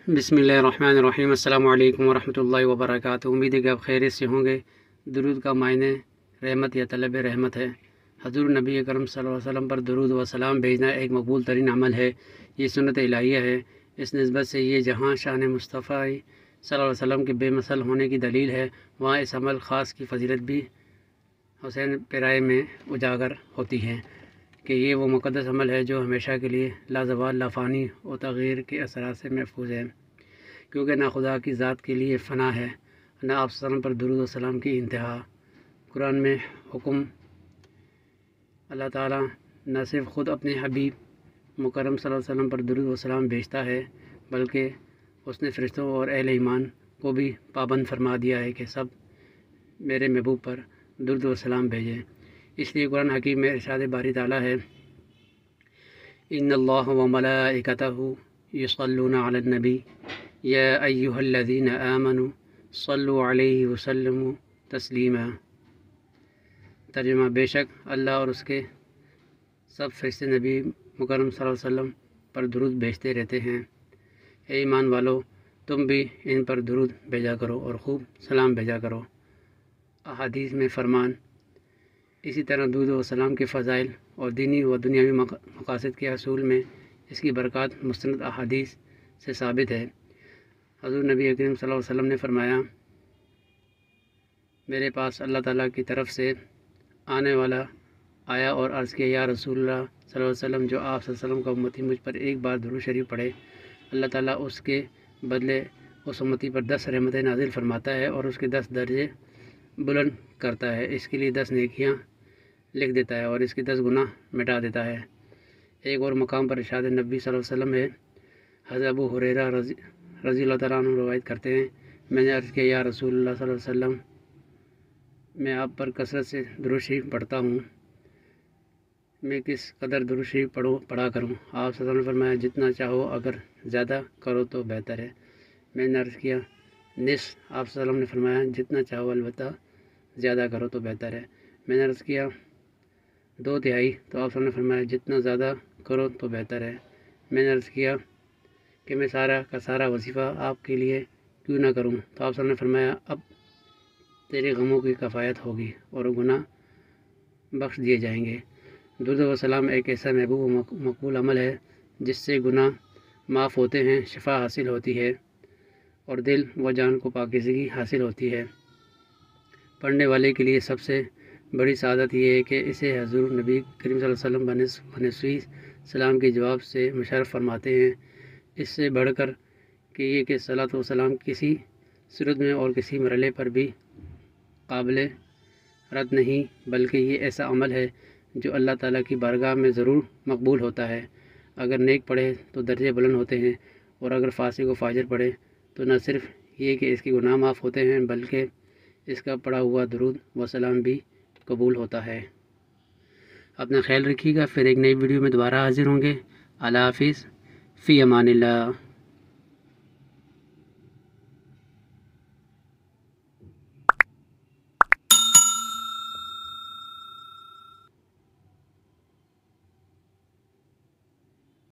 بسم اللہ الرحمن الرحیم۔ السلام علیکم ورحمۃ اللہ وبرکاتہ۔ امید ہے کہ آپ خیریت سے ہوں گے۔ درود کا معنی رحمت یا طلب رحمت ہے۔ حضور نبی اکرم صلی اللہ علیہ وسلم پر درود و سلام بھیجنا ایک مقبول ترین عمل ہے۔ یہ سنت الہیہ ہے۔ اس نسبت سے یہ جہاں شان مصطفیٰ صلی اللہ علیہ وسلم کے بے مثل ہونے کی دلیل ہے، وہاں اس عمل خاص کی فضیلت بھی حسین پیرائے میں اجاگر ہوتی ہے کہ یہ وہ مقدس عمل ہے جو ہمیشہ کے لیے لازوال، لافانی و تغیر کے اثرات سے محفوظ ہے، کیونکہ نہ خدا کی ذات کے لیے فنا ہے، نہ آپ صلی اللہ علیہ وسلم پر درود و سلام کی انتہا۔ قرآن میں حکم اللہ تعالیٰ نہ صرف خود اپنے حبیب مکرم صلی اللہ علیہ وسلم پر درود و سلام بھیجتا ہے، بلکہ اس نے فرشتوں اور اہل ایمان کو بھی پابند فرما دیا ہے کہ سب میرے محبوب پر درود و سلام بھیجیں۔ اس لیے قرآن حکیم میں ارشاد باری تعالیٰ ہے، ان اللہ و ملائکتہ یصلون علی النبی یا ایہا الذین آمنوا صلوا علیہ وسلموا تسلیما۔ ترجمہ: بے شک اللہ اور اس کے سب فرشتے نبی مکرم صلی اللہ علیہ وسلم پر درود بھیجتے رہتے ہیں۔ اے ایمان والو، تم بھی ان پر درود بھیجا کرو اور خوب سلام بھیجا کرو۔ احادیث میں فرمان۔ اسی طرح درود و سلام کے فضائل اور دینی و دنیاوی مقاصد کے حصول میں اس کی برکات مستند احادیث سے ثابت ہے۔ حضور نبی اکرم صلی اللہ علیہ وسلم نے فرمایا، میرے پاس اللہ تعالیٰ کی طرف سے آنے والا آیا اور عرض کیا، یا رسول اللہ صلی اللہ علیہ وسلم، جو آپ صلی اللہ علیہ وسلم کا امتی مجھ پر ایک بار درود شریف پڑھے، اللہ تعالیٰ اس کے بدلے اس امتی پر 10 رحمتیں نازل فرماتا ہے اور اس کے 10 درجے بلند کرتا ہے، اس کے لیے 10 نیکیاں لکھ دیتا ہے اور اس کے 10 گناہ مٹا دیتا ہے۔ ایک اور مقام پر ارشاد نبی صلی اللہ علیہ وسلم ہے، حضرت ابو ہریرہ رضی اللہ تعالیٰ عنہ روایت کرتے ہیں، میں نے عرض کیا، یا رسول اللہ صلی اللہ علیہ وسلم، میں آپ پر کثرت سے درود شریف پڑھتا ہوں، میں کس قدر درود شریف پڑھا کروں؟ آپ صلی اللہ علیہ وسلم نے فرمایا، جتنا چاہو، اگر زیادہ کرو تو بہتر ہے۔ میں نے عرض کیا، نصف؟ آپ صلی اللہ علیہ وسلم نے فرمایا، جتنا چاہو، البتہ زیادہ کرو تو بہتر ہے۔ میں نے عرض کیا، 2/3؟ تو آپ صلی اللہ علیہ وسلم نے فرمایا، جتنا زیادہ کرو تو بہتر ہے۔ میں نے عرض کیا کہ میں سارا کا سارا وظیفہ آپ کے لیے کیوں نہ کروں؟ تو آپ صلی اللہ علیہ وسلم نے فرمایا، اب تیرے غموں کی کفایت ہوگی اور گناہ بخش دیے جائیں گے۔ درود و سلام ایک ایسا محبوب و مقبول عمل ہے جس سے گناہ معاف ہوتے ہیں، شفا حاصل ہوتی ہے اور دل و جان کو پاکیزگی حاصل ہوتی ہے۔ پڑھنے والے کے لیے سب سے بڑی سعادت یہ ہے کہ اسے حضور نبی کریم صلی اللہ علیہ وسلم بنسوی سلام کے جواب سے مشرف فرماتے ہیں۔ اس سے بڑھ کر کہ یہ کہ صلاۃ و سلام کسی صورت میں اور کسی مرحلے پر بھی قابل رد نہیں، بلکہ یہ ایسا عمل ہے جو اللہ تعالیٰ کی بارگاہ میں ضرور مقبول ہوتا ہے۔ اگر نیک پڑھے تو درجے بلند ہوتے ہیں، اور اگر فاسق و فاجر پڑھے تو نہ صرف یہ کہ اس کے گناہ معاف ہوتے ہیں، بلکہ اس کا پڑھا ہوا درود و سلام بھی قبول ہوتا ہے۔ اپنا خیال رکھیے گا، پھر ایک نئی ویڈیو میں دوبارہ حاضر ہوں گے۔ اللہ حافظ، فی امان اللہ۔